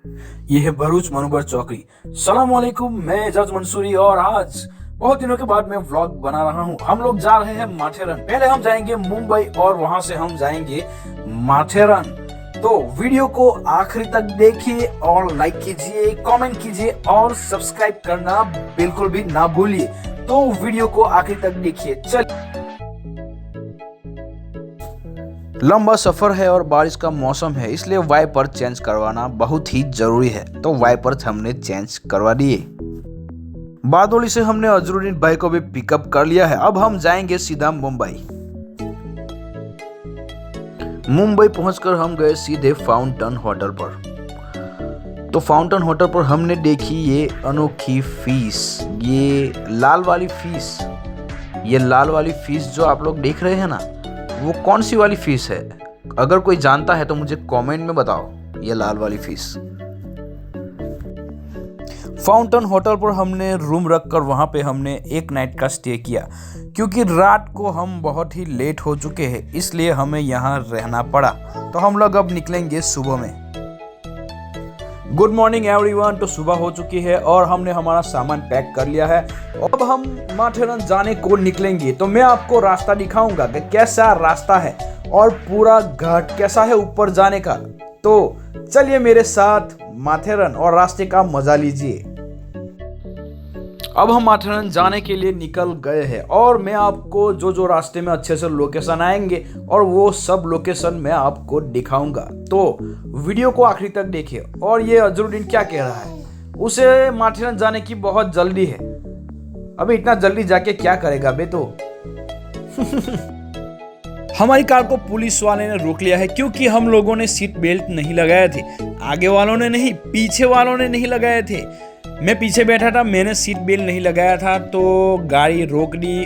ये है भरूच मनोबर चौकड़ी। सलाम वालेकुम, मैं एजाज मंसूरी और आज बहुत दिनों के बाद मैं व्लॉग बना रहा हूँ। हम लोग जा रहे हैं माथेरन। पहले हम जाएंगे मुंबई और वहां से हम जाएंगे माथेरन। तो वीडियो को आखिरी तक देखिए और लाइक कीजिए, कमेंट कीजिए और सब्सक्राइब करना बिल्कुल भी ना भूलिए। तो वीडियो को आखिरी तक देखिए। चलिए, लंबा सफर है और बारिश का मौसम है, इसलिए वाइपर चेंज करवाना बहुत ही जरूरी है। तो वाइपर हमने चेंज करवा दिए। बारदोली से हमने अजरुद्दीन भाई को भी पिकअप कर लिया है। अब हम जाएंगे सीधा मुंबई। मुंबई पहुंचकर हम गए सीधे फाउंटेन होटल पर। तो फाउंटेन होटल पर हमने देखी ये अनोखी फीस, ये लाल वाली फीस जो आप लोग देख रहे हैं ना, वो कौन सी वाली फीस है? अगर कोई जानता है तो मुझे कमेंट में बताओ। ये लाल वाली फीस। फाउंटेन होटल पर हमने रूम रखकर वहां पे हमने एक नाइट का स्टे किया, क्योंकि रात को हम बहुत ही लेट हो चुके हैं, इसलिए हमें यहाँ रहना पड़ा। तो हम लोग अब निकलेंगे सुबह में। Good morning everyone. तो सुबह हो चुकी है और हमने हमारा सामान पैक कर लिया है। अब हम माथेरन जाने को निकलेंगे। तो मैं आपको रास्ता दिखाऊंगा कि कैसा रास्ता है और पूरा घाट कैसा है ऊपर जाने का। तो चलिए मेरे साथ माथेरन और रास्ते का मजा लीजिए। अब हम माथेरन जाने के लिए निकल गए हैं और मैं आपको जो रास्ते में अच्छे से लोकेशन आएंगे और वो सब लोकेशन मैं आपको दिखाऊंगा। तो वीडियो को आखिरी तक देखिए। और ये अजरुद्दीन क्या कह रहा है, उसे माथेरन जाने की बहुत जल्दी है। अबे इतना जल्दी जाके क्या करेगा बे? तो हमारी कार को पुलिस वाले ने रोक लिया है, क्योंकि हम लोगों ने सीट बेल्ट नहीं लगाए थे। आगे वालों ने नहीं, पीछे वालों ने नहीं लगाए थे। मैं पीछे बैठा था, मैंने सीट बेल्ट नहीं लगाया था, तो गाड़ी रोक दी।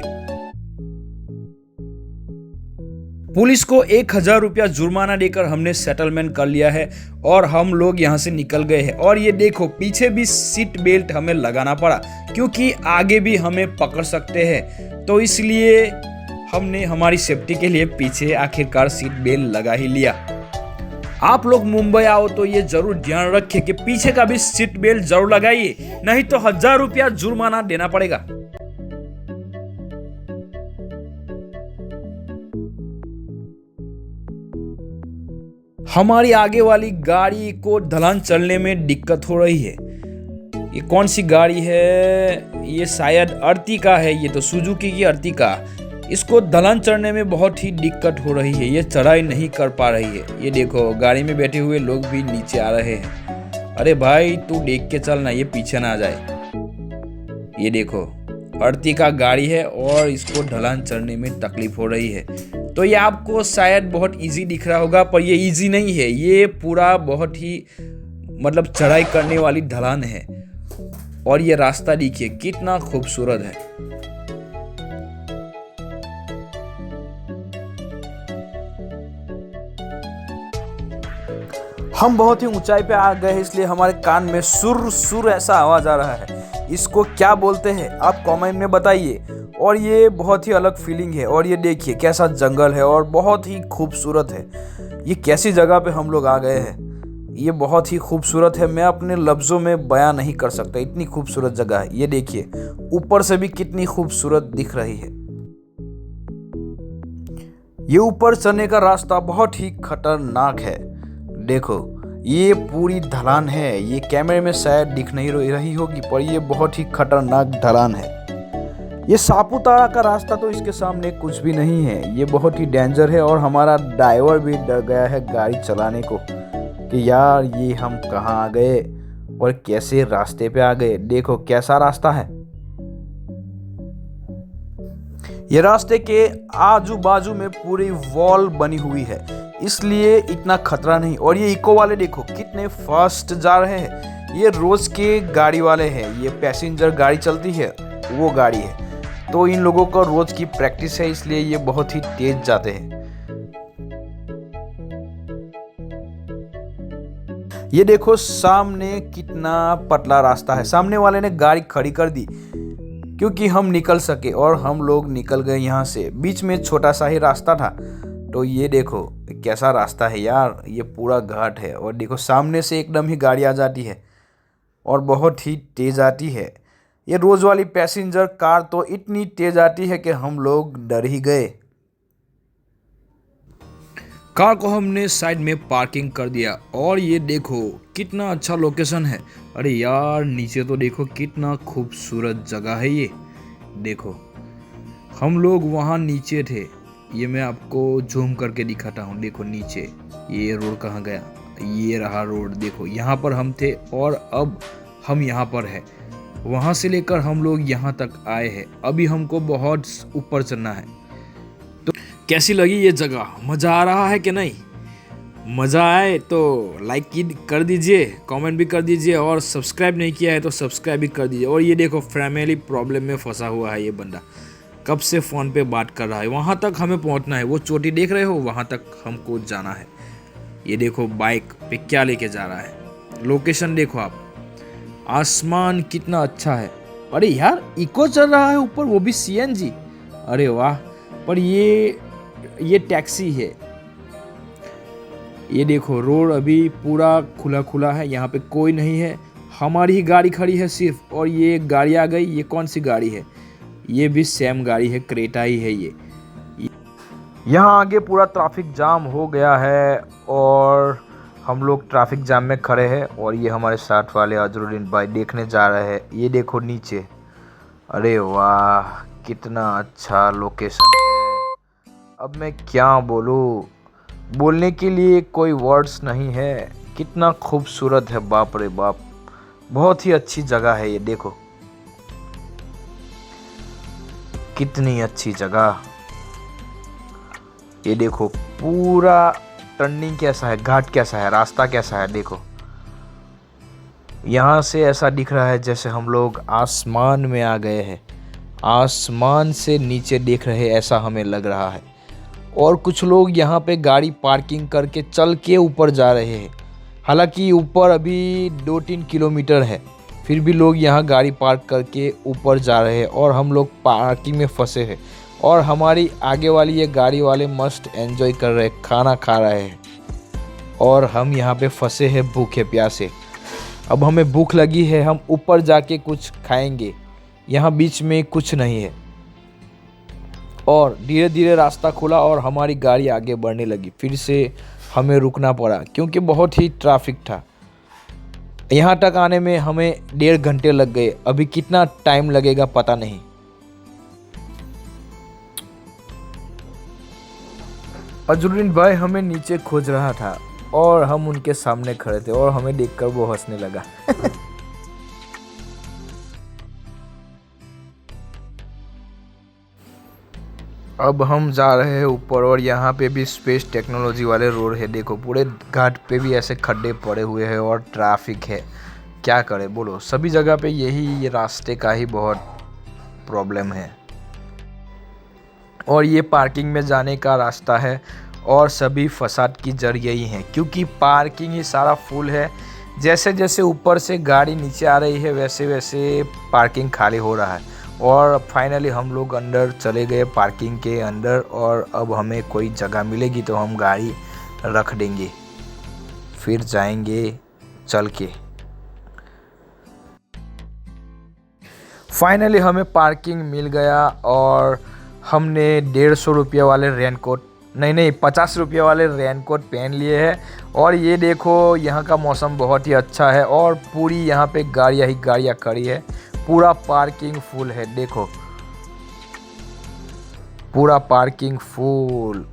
पुलिस को 1000 रुपया जुर्माना देकर हमने सेटलमेंट कर लिया है और हम लोग यहाँ से निकल गए हैं। और ये देखो, पीछे भी सीट बेल्ट हमें लगाना पड़ा, क्योंकि आगे भी हमें पकड़ सकते हैं। तो इसलिए हमने हमारी सेफ्टी के लिए पीछे आखिरकार सीट बेल्ट लगा ही लिया। आप लोग मुंबई आओ तो ये जरूर ध्यान रखें कि पीछे का भी सीट बेल्ट जरूर लगाइए, नहीं तो 1000 रुपया जुर्माना देना पड़ेगा। हमारी आगे वाली गाड़ी को ढलान चलने में दिक्कत हो रही है। ये कौन सी गाड़ी है? ये शायद अर्टिगा है। ये तो सुजुकी की अर्टिगा। इसको ढलान चढ़ने में बहुत ही दिक्कत हो रही है, ये चढ़ाई नहीं कर पा रही है। ये देखो, गाड़ी में बैठे हुए लोग भी नीचे आ रहे हैं। अरे भाई तू देख के चल ना, ये पीछे ना आ जाए। ये देखो, अर्टिगा गाड़ी है और इसको ढलान चढ़ने में तकलीफ हो रही है। तो ये आपको शायद बहुत इजी दिख रहा होगा, पर ये इजी नहीं है। ये पूरा बहुत ही मतलब चढ़ाई करने वाली ढलान है। और ये रास्ता देखिए कितना खूबसूरत है। हम बहुत ही ऊंचाई पे आ गए हैं, इसलिए हमारे कान में सुर सुर ऐसा आवाज आ रहा है। इसको क्या बोलते हैं आप कमेंट में बताइए। और ये बहुत ही अलग फीलिंग है। और ये देखिए कैसा जंगल है और बहुत ही खूबसूरत है। ये कैसी जगह पे हम लोग आ गए हैं, ये बहुत ही खूबसूरत है। मैं अपने लफ्जों में बयां नहीं कर सकता, इतनी खूबसूरत जगह है। ये देखिए ऊपर से भी कितनी खूबसूरत दिख रही है। ये ऊपर चढ़ने का रास्ता बहुत ही खतरनाक है। देखो ये पूरी ढलान है। ये कैमरे में शायद दिख नहीं रही होगी, पर ये बहुत ही खतरनाक ढलान है। ये सापुतारा का रास्ता तो इसके सामने कुछ भी नहीं है। ये बहुत ही डेंजर है और हमारा ड्राइवर भी डर गया है गाड़ी चलाने को कि यार ये हम कहाँ आ गए और कैसे रास्ते पे आ गए। देखो कैसा रास्ता है। ये रास्ते के आजू बाजू में पूरी वॉल बनी हुई है, इसलिए इतना खतरा नहीं। और ये इको वाले देखो कितने फास्ट जा रहे हैं। ये रोज के गाड़ी वाले हैं, ये पैसेंजर गाड़ी चलती है वो गाड़ी है। तो इन लोगों को रोज की प्रैक्टिस है, इसलिए ये बहुत ही तेज जाते हैं। ये देखो सामने कितना पतला रास्ता है। सामने वाले ने गाड़ी खड़ी कर दी क्योंकि हम निकल सके और हम लोग निकल गए यहाँ से। बीच में छोटा सा ही रास्ता था। तो ये देखो कैसा रास्ता है यार, ये पूरा घाट है और देखो सामने से एकदम ही गाड़ी आ जाती है और बहुत ही तेज़ आती है। ये रोज़ वाली पैसेंजर कार तो इतनी तेज़ आती है कि हम लोग डर ही गए। कार को हमने साइड में पार्किंग कर दिया और ये देखो कितना अच्छा लोकेशन है। अरे यार नीचे तो देखो कितना खूबसूरत जगह है ये। देखो हम लोग वहाँ नीचे थे, ये मैं आपको जूम करके दिखाता हूँ। देखो नीचे ये रोड कहाँ गया, ये रहा रोड। देखो यहाँ पर हम थे और अब हम यहाँ पर है। वहाँ से लेकर हम लोग यहाँ तक आए हैं, अभी हमको बहुत ऊपर चढ़ना है। तो कैसी लगी ये जगह, मज़ा आ रहा है कि नहीं? मज़ा आए तो लाइक कर दीजिए, कमेंट भी कर दीजिए और सब्सक्राइब नहीं किया है तो सब्सक्राइब भी कर दीजिए। और ये देखो फैमिली प्रॉब्लम में फंसा हुआ है ये बंदा, कब से फ़ोन पे बात कर रहा है। वहाँ तक हमें पहुँचना है, वो चोटी देख रहे हो, वहाँ तक हमको जाना है। ये देखो बाइक पे क्या लेके जा रहा है। लोकेशन देखो आप, आसमान कितना अच्छा है। अरे यार इको चल रहा है ऊपर, वो भी सीएनजी। अरे वाह। पर ये टैक्सी है। ये देखो रोड अभी पूरा खुला खुला है, यहाँ पे कोई नहीं है, हमारी ही गाड़ी खड़ी है सिर्फ। और ये गाड़ी आ गई, ये कौन सी गाड़ी है? ये भी सेम गाड़ी है, क्रेटा ही है ये। यहाँ आगे पूरा ट्रैफिक जाम हो गया है और हम लोग ट्रैफिक जाम में खड़े हैं और ये हमारे साथ वाले अजरुद्दीन भाई देखने जा रहे हैं। ये देखो नीचे, अरे वाह कितना अच्छा लोकेशन है। अब मैं क्या बोलूँ, बोलने के लिए कोई वर्ड्स नहीं है। कितना खूबसूरत है, बाप रे बाप, बहुत ही अच्छी जगह है ये। देखो कितनी अच्छी जगह। ये देखो पूरा टर्निंग कैसा है, घाट कैसा है, रास्ता कैसा है। देखो यहाँ से ऐसा दिख रहा है जैसे हम लोग आसमान में आ गए हैं, आसमान से नीचे देख रहे ऐसा हमें लग रहा है। और कुछ लोग यहाँ पे गाड़ी पार्किंग करके चल के ऊपर जा रहे हैं। हालांकि ऊपर अभी 2-3 किलोमीटर है, फिर भी लोग यहाँ गाड़ी पार्क करके ऊपर जा रहे हैं और हम लोग पार्किंग में फंसे हैं। और हमारी आगे वाली ये गाड़ी वाले मस्त एंजॉय कर रहे हैं, खाना खा रहे हैं और हम यहाँ पे फंसे हैं भूखे प्यासे। अब हमें भूख लगी है, हम ऊपर जाके कुछ खाएंगे, यहाँ बीच में कुछ नहीं है। और धीरे धीरे रास्ता खुला और हमारी गाड़ी आगे बढ़ने लगी। फिर से हमें रुकना पड़ा क्योंकि बहुत ही ट्रैफिक था। यहाँ तक आने में हमें 1.5 घंटे लग गए, अभी कितना टाइम लगेगा पता नहीं। अजरुद्दीन भाई हमें नीचे खोज रहा था और हम उनके सामने खड़े थे और हमें देखकर वो हंसने लगा। अब हम जा रहे हैं ऊपर और यहाँ पे भी स्पेस टेक्नोलॉजी वाले रोड है। देखो पूरे घाट पे भी ऐसे खड्डे पड़े हुए हैं और ट्रैफिक है, क्या करें बोलो। सभी जगह पे ये रास्ते का ही बहुत प्रॉब्लम है। और ये पार्किंग में जाने का रास्ता है और सभी फसाद की जड़ यही है क्योंकि पार्किंग ही सारा फुल है। जैसे जैसे ऊपर से गाड़ी नीचे आ रही है वैसे वैसे पार्किंग खाली हो रहा है। और फाइनली हम लोग अंदर चले गए पार्किंग के अंदर और अब हमें कोई जगह मिलेगी तो हम गाड़ी रख देंगे, फिर जाएंगे चल के। फाइनली हमें पार्किंग मिल गया और हमने 150 रुपये वाले रेनकोट, नहीं 50 रुपये वाले रेनकोट पहन लिए हैं। और ये देखो यहाँ का मौसम बहुत ही अच्छा है और पूरी यहाँ पे गाड़ियाँ ही गाड़ियाँ खड़ी है, पूरा पार्किंग फुल है। देखो पूरा पार्किंग फुल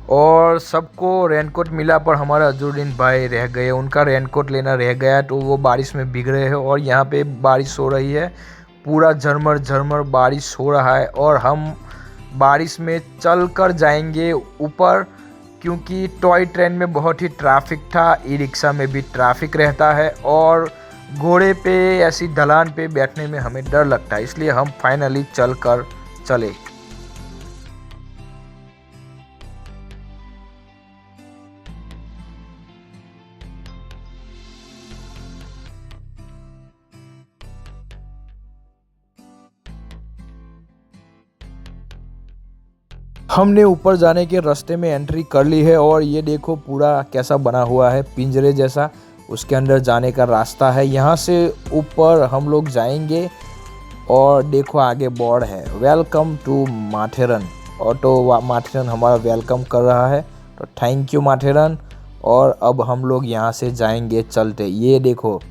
और सबको रेनकोट मिला पर हमारा अजरुद्दीन भाई रह गए, उनका रेनकोट लेना रह गया तो वो बारिश में भीग रहे हैं। और यहाँ पे बारिश हो रही है, पूरा झरमर झरमर बारिश हो रहा है और हम बारिश में चल कर जाएंगे ऊपर क्योंकि टॉय ट्रेन में बहुत ही ट्रैफिक था, ई रिक्शा में भी ट्रैफिक रहता है और घोड़े पे ऐसी ढलान पे बैठने में हमें डर लगता है, इसलिए हम फाइनली चल कर चले। हमने ऊपर जाने के रास्ते में एंट्री कर ली है और ये देखो पूरा कैसा बना हुआ है, पिंजरे जैसा। उसके अंदर जाने का रास्ता है, यहाँ से ऊपर हम लोग जाएंगे। और देखो आगे बोर्ड है, वेलकम टू माथेरन। ऑटो माथेरन हमारा वेलकम कर रहा है, तो थैंक यू माथेरन। और अब हम लोग यहाँ से जाएंगे चलते। ये देखो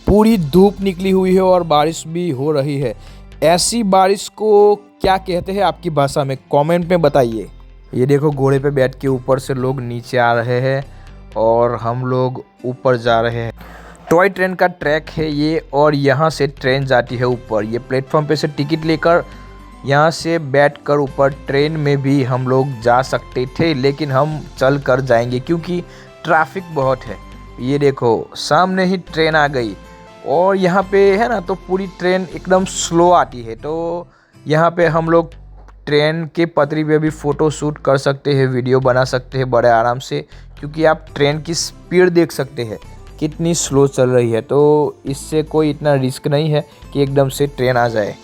पूरी धूप निकली हुई है और बारिश भी हो रही है। ऐसी बारिश को क्या कहते हैं आपकी भाषा में, कमेंट में बताइए। ये देखो घोड़े पे बैठ के ऊपर से लोग नीचे आ रहे हैं और हम लोग ऊपर जा रहे हैं। टॉय ट्रेन का ट्रैक है ये, और यहाँ से ट्रेन जाती है ऊपर। ये प्लेटफॉर्म पे से टिकट लेकर यहाँ से बैठकर ऊपर ट्रेन में भी हम लोग जा सकते थे, लेकिन हम चल कर जाएंगे क्योंकि ट्रैफिक बहुत है। ये देखो सामने ही ट्रेन आ गई और यहाँ पे है ना, तो पूरी ट्रेन एकदम स्लो आती है। तो यहाँ पे हम लोग ट्रेन के पटरी पे भी फ़ोटो शूट कर सकते हैं, वीडियो बना सकते हैं बड़े आराम से, क्योंकि आप ट्रेन की स्पीड देख सकते हैं कितनी स्लो चल रही है। तो इससे कोई इतना रिस्क नहीं है कि एकदम से ट्रेन आ जाए।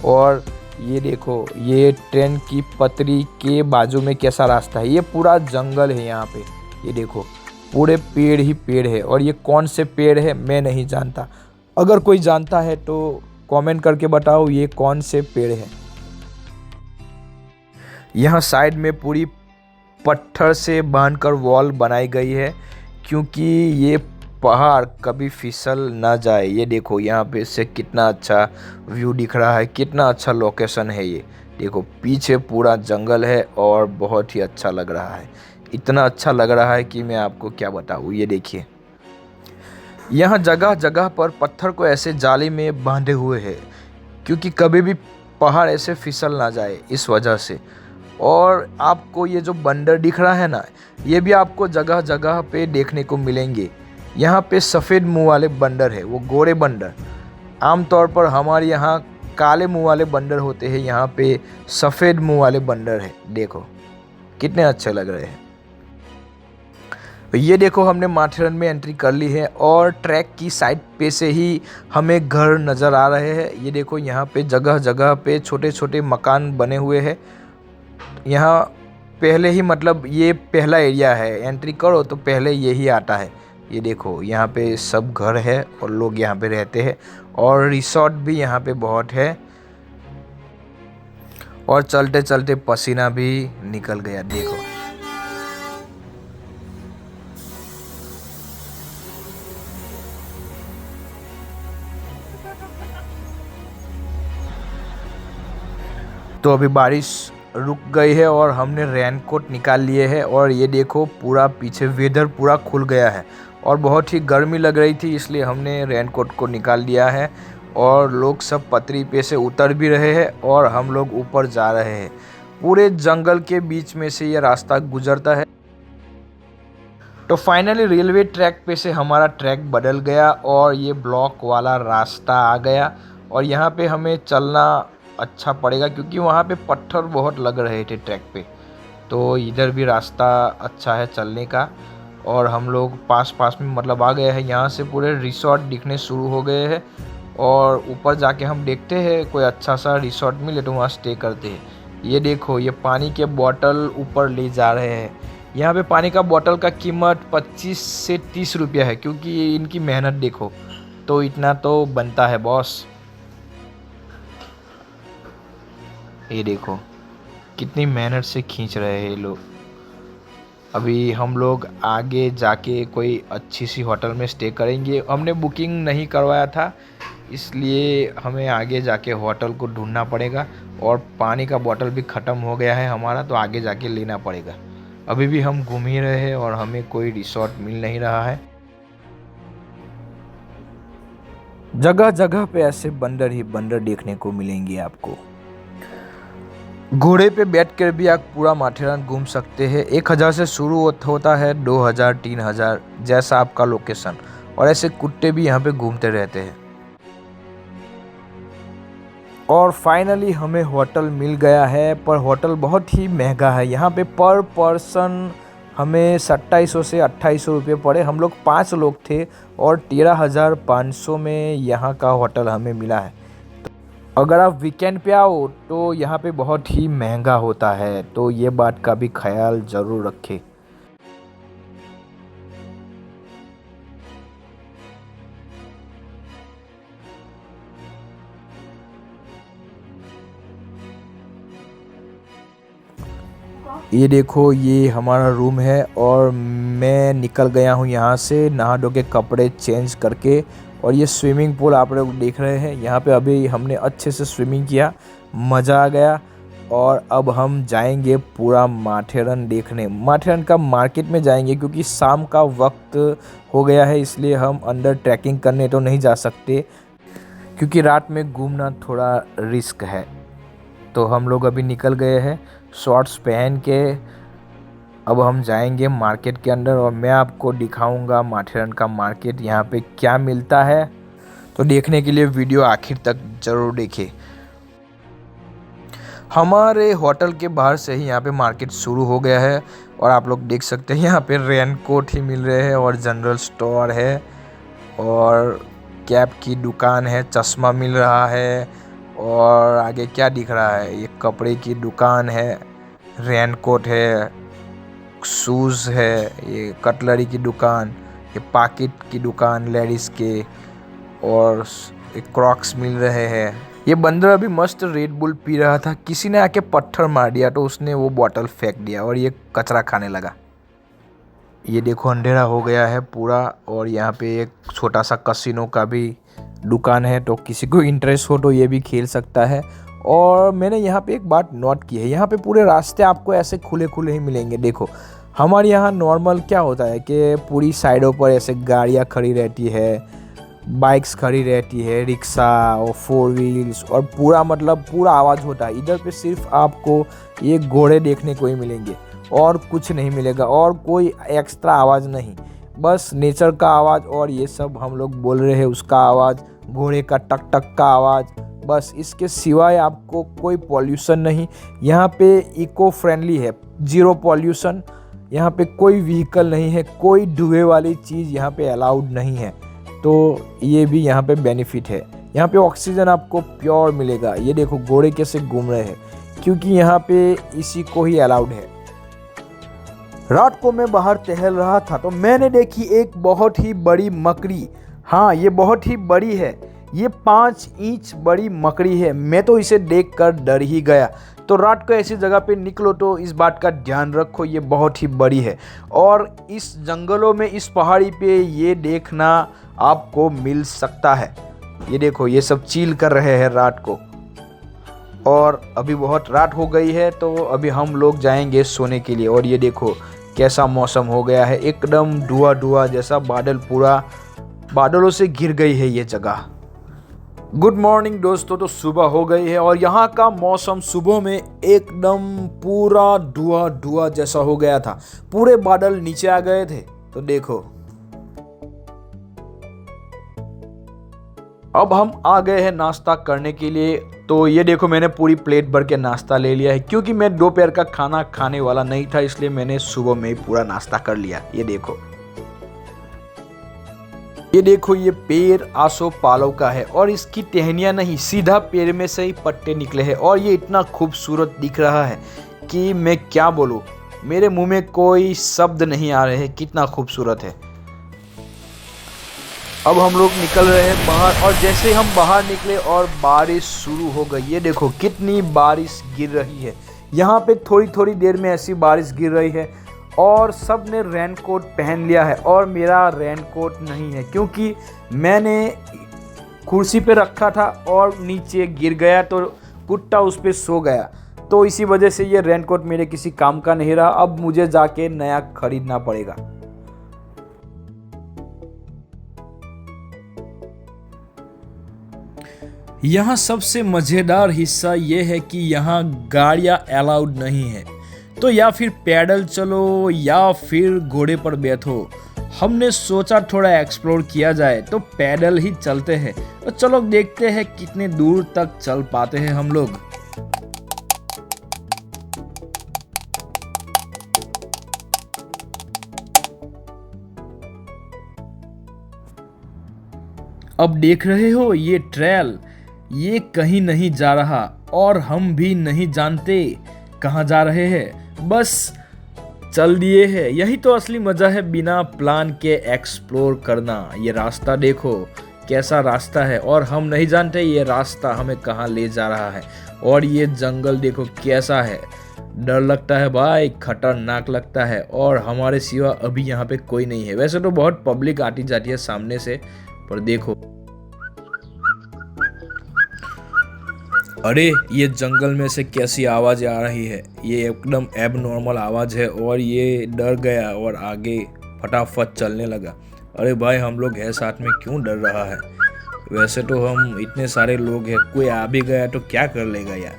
और ये देखो ये ट्रेन की पटरी के बाजू में कैसा रास्ता है, ये पूरा जंगल है यहाँ पे। ये देखो पूरे पेड़ ही पेड़ है, और ये कौन से पेड़ है मैं नहीं जानता। अगर कोई जानता है तो कमेंट करके बताओ ये कौन से पेड़ है। यहाँ साइड में पूरी पत्थर से बांधकर वॉल बनाई गई है, क्योंकि ये पहाड़ कभी फिसल ना जाए। ये देखो यहाँ पे से कितना अच्छा व्यू दिख रहा है, कितना अच्छा लोकेशन है ये। देखो पीछे पूरा जंगल है और बहुत ही अच्छा लग रहा है। इतना अच्छा लग रहा है कि मैं आपको क्या बताऊँ। ये देखिए यहाँ जगह जगह पर पत्थर को ऐसे जाली में बांधे हुए हैं, क्योंकि कभी भी पहाड़ ऐसे फिसल ना जाए इस वजह से। और आपको ये जो बंदर दिख रहा है ना, ये भी आपको जगह जगह पे देखने को मिलेंगे। यहाँ पे सफ़ेद मुंह वाले बंदर है, वो गोरे बंदर। आमतौर पर हमारे यहाँ काले मुंह वाले बंदर होते हैं, यहाँ पे सफ़ेद मुंह वाले बंदर है। देखो कितने अच्छे लग रहे हैं। ये देखो हमने माथेरन में एंट्री कर ली है और ट्रैक की साइड पे से ही हमें घर नज़र आ रहे हैं। ये देखो यहाँ पे जगह जगह पे छोटे छोटे मकान बने हुए हैं। यहाँ पहले ही मतलब ये पहला एरिया है, एंट्री करो तो पहले यही आता है। ये देखो यहाँ पे सब घर है और लोग यहाँ पे रहते हैं, और रिसोर्ट भी यहाँ पे बहुत है। और चलते चलते पसीना भी निकल गया। देखो तो अभी बारिश रुक गई है और हमने रेनकोट निकाल लिए है। और ये देखो पूरा पीछे वेदर पूरा खुल गया है और बहुत ही गर्मी लग रही थी, इसलिए हमने रेनकोट को निकाल लिया है। और लोग सब पटरी पे से उतर भी रहे हैं और हम लोग ऊपर जा रहे हैं। पूरे जंगल के बीच में से ये रास्ता गुजरता है। तो फाइनली रेलवे ट्रैक पे से हमारा ट्रैक बदल गया और ये ब्लॉक वाला रास्ता आ गया। और यहाँ पे हमें चलना अच्छा पड़ेगा, क्योंकि वहाँ पे पत्थर बहुत लग रहे थे ट्रैक पे। तो इधर भी रास्ता अच्छा है चलने का। और हम लोग पास पास में मतलब आ गए हैं। यहाँ से पूरे रिसोर्ट दिखने शुरू हो गए हैं, और ऊपर जाके हम देखते हैं कोई अच्छा सा रिसोर्ट मिले तो वहाँ स्टे करते हैं। ये देखो ये पानी के बोतल ऊपर ले जा रहे हैं। यहाँ पे पानी का बोतल का कीमत 25 से 30 रुपया है, क्योंकि इनकी मेहनत देखो तो इतना तो बनता है बॉस। ये देखो कितनी मेहनत से खींच रहे हैं ये लोग। अभी हम लोग आगे जाके कोई अच्छी सी होटल में स्टे करेंगे। हमने बुकिंग नहीं करवाया था, इसलिए हमें आगे जाके होटल को ढूंढना पड़ेगा। और पानी का बोतल भी ख़त्म हो गया है हमारा, तो आगे जाके लेना पड़ेगा। अभी भी हम घूम ही रहे हैं और हमें कोई रिसोर्ट मिल नहीं रहा है। जगह जगह पे ऐसे बंदर ही बंदर देखने को मिलेंगे आपको। घोड़े पे बैठकर भी आप पूरा माथेरान घूम सकते हैं। 1000 से शुरू होता है, 2000, 3000 जैसा आपका लोकेशन। और ऐसे कुत्ते भी यहाँ पे घूमते रहते हैं। और फाइनली हमें होटल मिल गया है, पर होटल बहुत ही महंगा है। यहाँ पे पर पर्सन हमें 2700 से 2800 रुपये पड़े। हम लोग 5 लोग थे और 13,500 में यहाँ का होटल हमें मिला है। अगर आप वीकेंड पे आओ तो यहाँ पे बहुत ही महंगा होता है, तो ये बात का भी ख्याल ज़रूर रखें। ये देखो, ये हमारा रूम है और मैं निकल गया हूँ यहाँ से नहा धो के कपड़े चेंज करके। और ये स्विमिंग पूल आप लोग देख रहे हैं, यहाँ पे अभी हमने अच्छे से स्विमिंग किया, मज़ा आ गया। और अब हम जाएंगे पूरा माथेरन देखने। माथेरन का मार्केट में जाएंगे क्योंकि शाम का वक्त हो गया है, इसलिए हम अंदर ट्रैकिंग करने तो नहीं जा सकते क्योंकि रात में घूमना थोड़ा रिस्क है। तो हम लोग अभी निकल गए हैं शॉर्ट्स पहन के। अब हम जाएंगे मार्केट के अंदर और मैं आपको दिखाऊंगा माथेरन का मार्केट, यहाँ पे क्या मिलता है। तो देखने के लिए वीडियो आखिर तक ज़रूर देखें। हमारे होटल के बाहर से ही यहाँ पे मार्केट शुरू हो गया है और आप लोग देख सकते हैं यहाँ पे रेनकोट ही मिल रहे हैं और जनरल स्टोर है और कैप की दुकान है, चश्मा मिल रहा है। और आगे क्या दिख रहा है, ये कपड़े की दुकान है, रेनकोट है, शूज़ है, ये कटलरी की दुकान, ये पॉकेट की दुकान लेडीज़ के, और एक क्रॉक्स मिल रहे हैं। ये बंदर अभी मस्त रेड बुल पी रहा था, किसी ने आके पत्थर मार दिया तो उसने वो बॉटल फेंक दिया और ये कचरा खाने लगा। ये देखो अंधेरा हो गया है पूरा और यहाँ पे एक छोटा सा कसिनो का भी दुकान है, तो किसी को इंटरेस्ट हो तो ये भी खेल सकता है। और मैंने यहाँ पे एक बात नोट की है, यहाँ पे पूरे रास्ते आपको ऐसे खुले खुले ही मिलेंगे। देखो हमारे यहाँ नॉर्मल क्या होता है कि पूरी साइडों पर ऐसे गाड़ियाँ खड़ी रहती है, बाइक्स खड़ी रहती है, रिक्शा और 4 व्हील्स, और पूरा मतलब पूरा आवाज़ होता है। इधर पे सिर्फ आपको ये घोड़े देखने को ही मिलेंगे और कुछ नहीं मिलेगा, और कोई एक्स्ट्रा आवाज़ नहीं, बस नेचर का आवाज़ और ये सब हम लोग बोल रहे हैं उसका आवाज़, घोड़े का टक टक का आवाज़, बस इसके सिवाय आपको कोई पॉल्यूशन नहीं। यहाँ पे इको फ्रेंडली है, जीरो पॉल्यूशन, यहाँ पे कोई व्हीकल नहीं है, कोई धुएं वाली चीज़ यहाँ पे अलाउड नहीं है। तो ये भी यहाँ पे बेनिफिट है। यहाँ पे ऑक्सीजन आपको प्योर मिलेगा। ये देखो घोड़े कैसे घूम रहे हैं क्योंकि यहाँ पे इसी को ही अलाउड है। रात को मैं बाहर टहल रहा था तो मैंने देखी एक बहुत ही बड़ी मकड़ी। हाँ, ये बहुत ही बड़ी है, ये 5 इंच बड़ी मकड़ी है। मैं तो इसे देखकर डर ही गया। तो रात को ऐसी जगह पे निकलो तो इस बात का ध्यान रखो, ये बहुत ही बड़ी है और इस जंगलों में, इस पहाड़ी पे ये देखना आपको मिल सकता है। ये देखो ये सब चील कर रहे हैं रात को, और अभी बहुत रात हो गई है तो अभी हम लोग जाएंगे सोने के लिए। और ये देखो कैसा मौसम हो गया है, एकदम धुआं धुआं जैसा, बादल पूरा बादलों से घिर गई है ये जगह। गुड मॉर्निंग दोस्तों, तो सुबह हो गई है और यहाँ का मौसम सुबह में एकदम पूरा धुआं धुआं जैसा हो गया था, पूरे बादल नीचे आ गए थे। तो देखो अब हम आ गए हैं नाश्ता करने के लिए। तो ये देखो मैंने पूरी प्लेट भर के नाश्ता ले लिया है क्योंकि मैं दोपहर का खाना खाने वाला नहीं था, इसलिए मैंने सुबह में ही पूरा नाश्ता कर लिया। ये देखो ये पेड़ आसोपालव का है और इसकी टहनियाँ नहीं, सीधा पेड़ में से ही पत्ते निकले हैं और ये इतना खूबसूरत दिख रहा है कि मैं क्या बोलूँ, मेरे मुंह में कोई शब्द नहीं आ रहे हैं, कितना खूबसूरत है। अब हम लोग निकल रहे हैं बाहर और जैसे हम बाहर निकले और बारिश शुरू हो गई। ये देखो कितनी बारिश गिर रही है, यहाँ पे थोड़ी थोड़ी देर में ऐसी बारिश गिर रही है और सब ने रेनकोट पहन लिया है और मेरा रेनकोट नहीं है क्योंकि मैंने कुर्सी पे रखा था और नीचे गिर गया तो कुत्ता उस पे सो गया, तो इसी वजह से ये रेनकोट मेरे किसी काम का नहीं रहा। अब मुझे जाके नया खरीदना पड़ेगा। यहाँ सबसे मज़ेदार हिस्सा ये है कि यहाँ गाड़ियाँ अलाउड नहीं है, तो या फिर पैदल चलो या फिर घोड़े पर बैठो। हमने सोचा थोड़ा एक्सप्लोर किया जाए तो पैदल ही चलते हैं, तो चलो देखते हैं कितने दूर तक चल पाते हैं हम लोग। अब देख रहे हो ये ट्रेल, ये कहीं नहीं जा रहा और हम भी नहीं जानते कहाँ जा रहे हैं, बस चल दिए हैं। यही तो असली मजा है बिना प्लान के एक्सप्लोर करना। ये रास्ता देखो कैसा रास्ता है और हम नहीं जानते ये रास्ता हमें कहाँ ले जा रहा है। और ये जंगल देखो कैसा है, डर लगता है भाई, खतरनाक लगता है। और हमारे सिवा अभी यहाँ पे कोई नहीं है। वैसे तो बहुत पब्लिक आती जाती है सामने से, पर देखो अरे ये जंगल में से कैसी आवाज़ आ रही है। ये एकदम एबनॉर्मल आवाज़ है और ये डर गया और आगे फटाफट चलने लगा। अरे भाई हम लोग है साथ में, क्यों डर रहा है? वैसे तो हम इतने सारे लोग हैं, कोई आ भी गया तो क्या कर लेगा यार।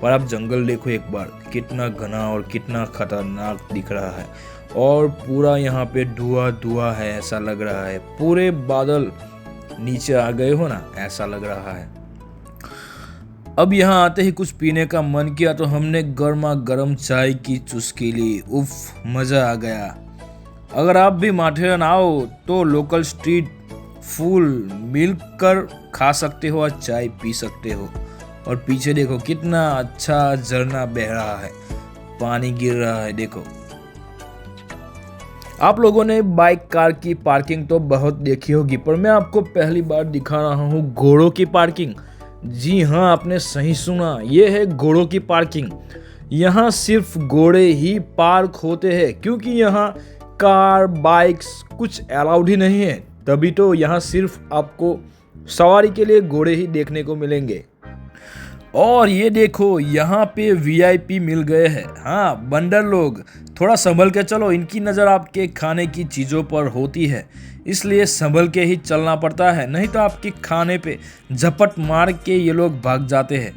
पर आप जंगल देखो एक बार, कितना घना और कितना खतरनाक दिख रहा है। और पूरा यहाँ पे धुआं धुआं है, ऐसा लग रहा है पूरे बादल नीचे आ गए हो ना, ऐसा लग रहा है। अब यहाँ आते ही कुछ पीने का मन किया तो हमने गर्मा गर्म चाय की चुस्की ली। उफ, मज़ा आ गया। अगर आप भी माथेरन आओ तो लोकल स्ट्रीट फूल मिलकर खा सकते हो और चाय पी सकते हो। और पीछे देखो कितना अच्छा झरना बह रहा है, पानी गिर रहा है देखो। आप लोगों ने बाइक कार की पार्किंग तो बहुत देखी होगी, पर मैं आपको पहली बार दिखा रहा हूँ घोड़ों की पार्किंग। जी हाँ, आपने सही सुना, ये है घोड़ों की पार्किंग। यहाँ सिर्फ घोड़े ही पार्क होते हैं, क्योंकि यहाँ कार बाइक्स कुछ अलाउड ही नहीं है। तभी तो यहाँ सिर्फ आपको सवारी के लिए घोड़े ही देखने को मिलेंगे। और ये देखो यहाँ पे वीआईपी मिल गए हैं। हाँ बंदर लोग, थोड़ा संभल के चलो, इनकी नज़र आपके खाने की चीज़ों पर होती है, इसलिए संभल के ही चलना पड़ता है, नहीं तो आपके खाने पे झपट मार के ये लोग भाग जाते हैं।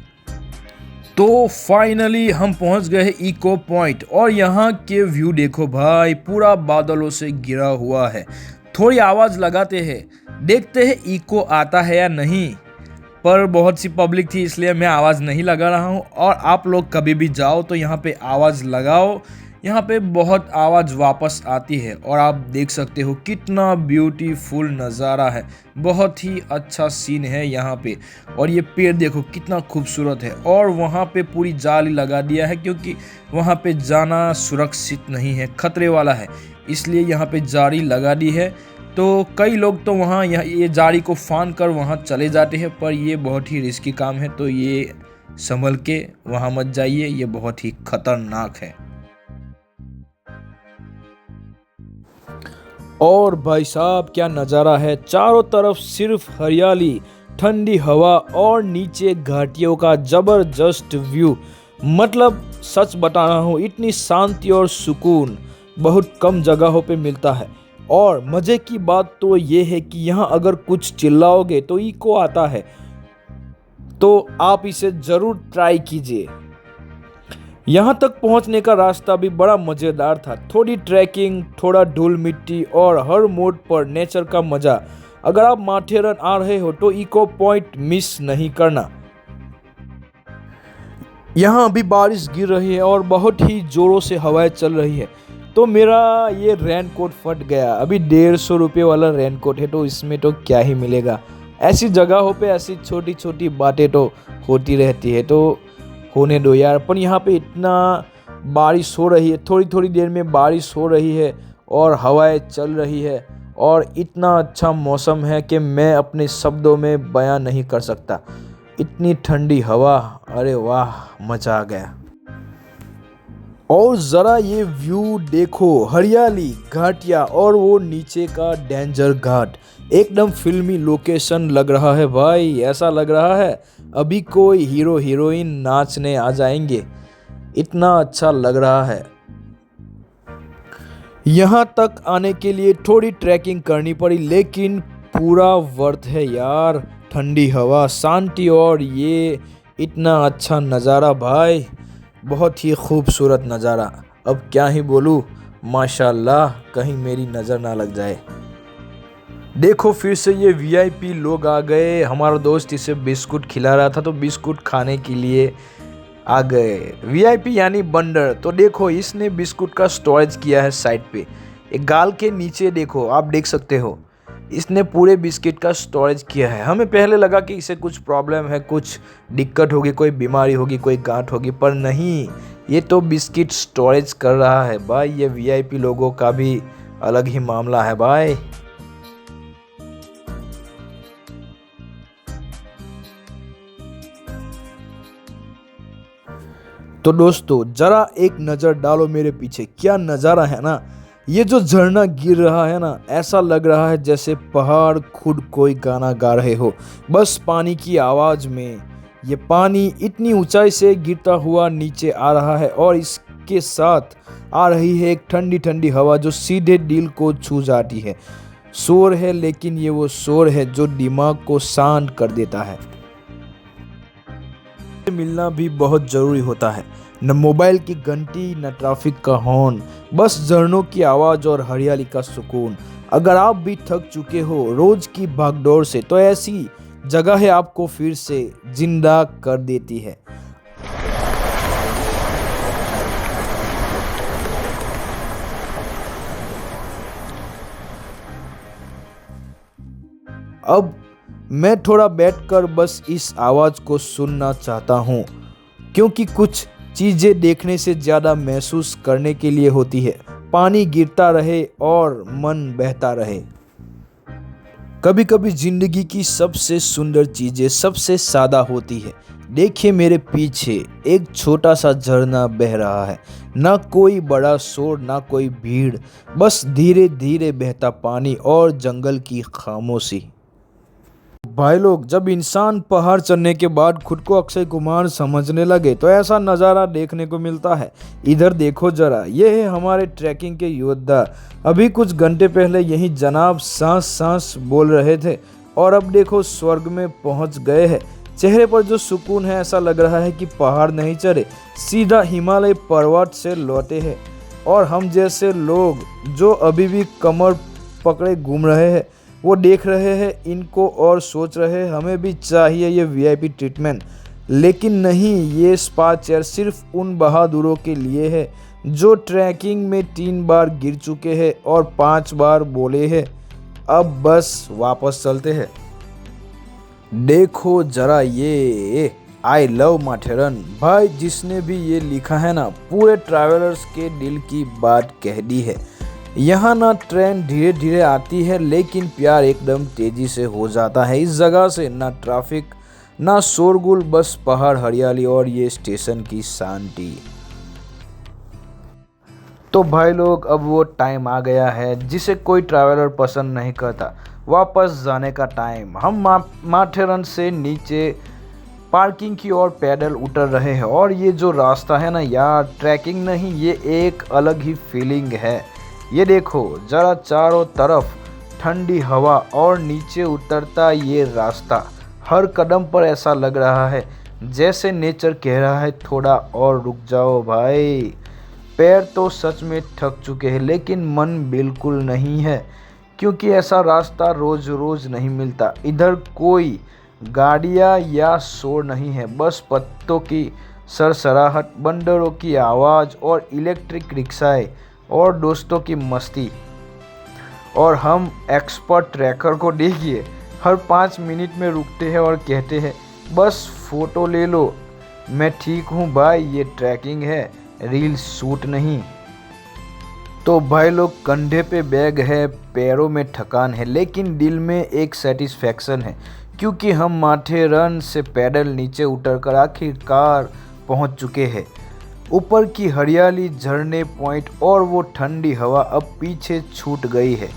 तो फाइनली हम पहुंच गए हैं इको पॉइंट और यहाँ के व्यू देखो भाई, पूरा बादलों से घिरा हुआ है। थोड़ी आवाज़ लगाते हैं, देखते हैं इको आता है या नहीं। पर बहुत सी पब्लिक थी इसलिए मैं आवाज़ नहीं लगा रहा हूँ। और आप लोग कभी भी जाओ तो यहाँ पे आवाज़ लगाओ, यहाँ पे बहुत आवाज़ वापस आती है। और आप देख सकते हो कितना ब्यूटीफुल नज़ारा है, बहुत ही अच्छा सीन है यहाँ पे। और ये पेड़ देखो कितना खूबसूरत है। और वहाँ पे पूरी जाली लगा दिया है, क्योंकि वहाँ पे जाना सुरक्षित नहीं है, खतरे वाला है, इसलिए यहाँ पे जाली लगा दी है। तो कई लोग तो वहाँ ये जाली को फान कर वहाँ चले जाते हैं, पर ये बहुत ही रिस्की काम है, तो ये संभल के वहाँ मत जाइए, ये बहुत ही खतरनाक है। और भाई साहब क्या नज़ारा है, चारों तरफ सिर्फ हरियाली, ठंडी हवा और नीचे घाटियों का ज़बरदस्त व्यू। मतलब सच बता रहा हूँ, इतनी शांति और सुकून बहुत कम जगहों पे मिलता है। और मज़े की बात तो ये है कि यहाँ अगर कुछ चिल्लाओगे तो इको आता है, तो आप इसे ज़रूर ट्राई कीजिए। यहाँ तक पहुँचने का रास्ता भी बड़ा मज़ेदार था, थोड़ी ट्रैकिंग, थोड़ा धूल मिट्टी और हर मोड़ पर नेचर का मज़ा। अगर आप माथेरन आ रहे हो तो इको पॉइंट मिस नहीं करना। यहाँ अभी बारिश गिर रही है और बहुत ही ज़ोरों से हवाएं चल रही है, तो मेरा ये रेनकोट फट गया। अभी 150 रुपये वाला रेनकोट है, तो इसमें तो क्या ही मिलेगा। ऐसी जगहों पे ऐसी छोटी छोटी बातें तो होती रहती है, तो होने दो यार। पर यहाँ पे इतना बारिश हो रही है, थोड़ी थोड़ी देर में बारिश हो रही है और हवाएं चल रही है, और इतना अच्छा मौसम है कि मैं अपने शब्दों में बयां नहीं कर सकता। इतनी ठंडी हवा, अरे वाह, मज़ा आ गया। और ज़रा ये व्यू देखो, हरियाली, घाटियाँ और वो नीचे का डेंजर घाट, एकदम फिल्मी लोकेशन लग रहा है भाई। ऐसा लग रहा है अभी कोई हीरो हीरोइन नाचने आ जाएंगे, इतना अच्छा लग रहा है। यहाँ तक आने के लिए थोड़ी ट्रैकिंग करनी पड़ी, लेकिन पूरा वर्थ है यार। ठंडी हवा, शांति और ये इतना अच्छा नज़ारा भाई, बहुत ही खूबसूरत नज़ारा। अब क्या ही बोलूँ, माशाल्लाह, कहीं मेरी नज़र ना लग जाए। देखो फिर से ये वीआईपी लोग आ गए। हमारा दोस्त इसे बिस्कुट खिला रहा था, तो बिस्कुट खाने के लिए आ गए। वीआईपी यानी बंदर। तो देखो इसने बिस्कुट का स्टोरेज किया है साइड पे, एक गाल के नीचे देखो, आप देख सकते हो। इसने पूरे बिस्किट का स्टोरेज किया है। हमें पहले लगा कि इसे कुछ प्रॉब्लम है, कुछ दिक्कत होगी, कोई बीमारी होगी, कोई गांठ होगी, पर नहीं, ये तो बिस्किट स्टोरेज कर रहा है भाई। ये वीआईपी लोगों का भी अलग ही मामला है भाई। तो दोस्तों जरा एक नज़र डालो मेरे पीछे, क्या नज़ारा है ना। ये जो झरना गिर रहा है ना, ऐसा लग रहा है जैसे पहाड़ खुद कोई गाना गा रहे हो, बस पानी की आवाज़ में। ये पानी इतनी ऊंचाई से गिरता हुआ नीचे आ रहा है और इसके साथ आ रही है एक ठंडी ठंडी हवा जो सीधे दिल को छू जाती है। शोर है, लेकिन ये वो शोर है जो दिमाग को शांत कर देता है। मिलना भी बहुत ज़रूरी होता है, न मोबाइल की घंटी, न ट्रैफिक का हॉर्न, बस झरनों की आवाज़ और हरियाली का सुकून। अगर आप भी थक चुके हो रोज़ की भागदौड़ से, तो ऐसी जगह है आपको फिर से जिंदा कर देती है। अब मैं थोड़ा बैठकर बस इस आवाज़ को सुनना चाहता हूँ, क्योंकि कुछ चीज़ें देखने से ज़्यादा महसूस करने के लिए होती है। पानी गिरता रहे और मन बहता रहे। कभी कभी ज़िंदगी की सबसे सुंदर चीज़ें सबसे सादा होती है। देखिए मेरे पीछे एक छोटा सा झरना बह रहा है, ना कोई बड़ा शोर, ना कोई भीड़, बस धीरे धीरे बहता पानी और जंगल की खामोशी। भाई लोग, जब इंसान पहाड़ चढ़ने के बाद खुद को अक्षय कुमार समझने लगे तो ऐसा नज़ारा देखने को मिलता है। इधर देखो जरा, ये है हमारे ट्रैकिंग के योद्धा। अभी कुछ घंटे पहले यही जनाब सांस सांस बोल रहे थे और अब देखो स्वर्ग में पहुंच गए हैं। चेहरे पर जो सुकून है, ऐसा लग रहा है कि पहाड़ नहीं चढ़े, सीधा हिमालय पर्वत से लौटे हैं। और हम जैसे लोग जो अभी भी कमर पकड़े घूम रहे हैं, वो देख रहे हैं इनको और सोच रहे हैं हमें भी चाहिए ये वीआईपी ट्रीटमेंट। लेकिन नहीं, ये स्पा चेयर सिर्फ उन बहादुरों के लिए है जो ट्रैकिंग में 3 बार गिर चुके हैं और 5 बार बोले हैं अब बस वापस चलते हैं। देखो जरा ये आई लव माथेरन भाई, जिसने भी ये लिखा है ना, पूरे ट्रैवलर्स के दिल की बात कह दी है। यहाँ ना ट्रेन धीरे धीरे आती है, लेकिन प्यार एकदम तेजी से हो जाता है इस जगह से। ना ट्रैफिक, ना शोरगुल, बस पहाड़, हरियाली और ये स्टेशन की शांति। तो भाई लोग, अब वो टाइम आ गया है जिसे कोई ट्रैवलर पसंद नहीं करता, वापस जाने का टाइम। हम माथेरन से नीचे पार्किंग की ओर पैदल उतर रहे हैं और ये जो रास्ता है ना यार, ट्रैकिंग नहीं, ये एक अलग ही फीलिंग है। ये देखो जरा, चारों तरफ ठंडी हवा और नीचे उतरता ये रास्ता। हर कदम पर ऐसा लग रहा है जैसे नेचर कह रहा है थोड़ा और रुक जाओ भाई। पैर तो सच में थक चुके हैं, लेकिन मन बिल्कुल नहीं है, क्योंकि ऐसा रास्ता रोज़ रोज़ नहीं मिलता। इधर कोई गाड़ियाँ या शोर नहीं है, बस पत्तों की सरसराहट, बंदरों की आवाज़ और इलेक्ट्रिक रिक्शाएं और दोस्तों की मस्ती। और हम एक्सपर्ट ट्रैकर को देखिए, हर 5 मिनट में रुकते हैं और कहते हैं बस फ़ोटो ले लो। मैं ठीक हूँ भाई, ये ट्रैकिंग है, रील शूट नहीं। तो भाई लोग, कंधे पे बैग है, पैरों में थकान है, लेकिन दिल में एक सेटिस्फैक्शन है, क्योंकि हम माथेरन से पैदल नीचे उतरकर आखिरकार पहुँच चुके हैं। ऊपर की हरियाली, झरने, पॉइंट और वो ठंडी हवा अब पीछे छूट गई है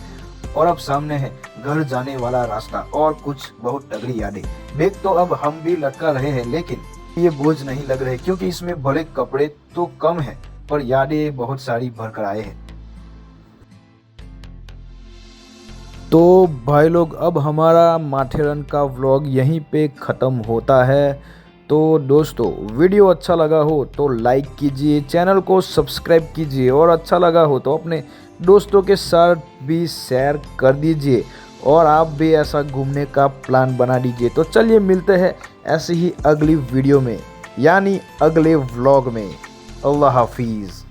और अब सामने है घर जाने वाला रास्ता और कुछ बहुत तगड़ी यादें। बैग तो अब हम भी लटका रहे हैं, लेकिन ये बोझ नहीं लग रहे, क्योंकि इसमें भले कपड़े तो कम है पर यादें बहुत सारी भर कर आए हैं। तो भाई लोग, अब हमारा माथेरन का व्लॉग यहीं पे ख़त्म होता है। तो दोस्तों, वीडियो अच्छा लगा हो तो लाइक कीजिए, चैनल को सब्सक्राइब कीजिए और अच्छा लगा हो तो अपने दोस्तों के साथ भी शेयर कर दीजिए और आप भी ऐसा घूमने का प्लान बना दीजिए। तो चलिए मिलते हैं ऐसे ही अगली वीडियो में, यानी अगले व्लॉग में। अल्लाह हाफिज़।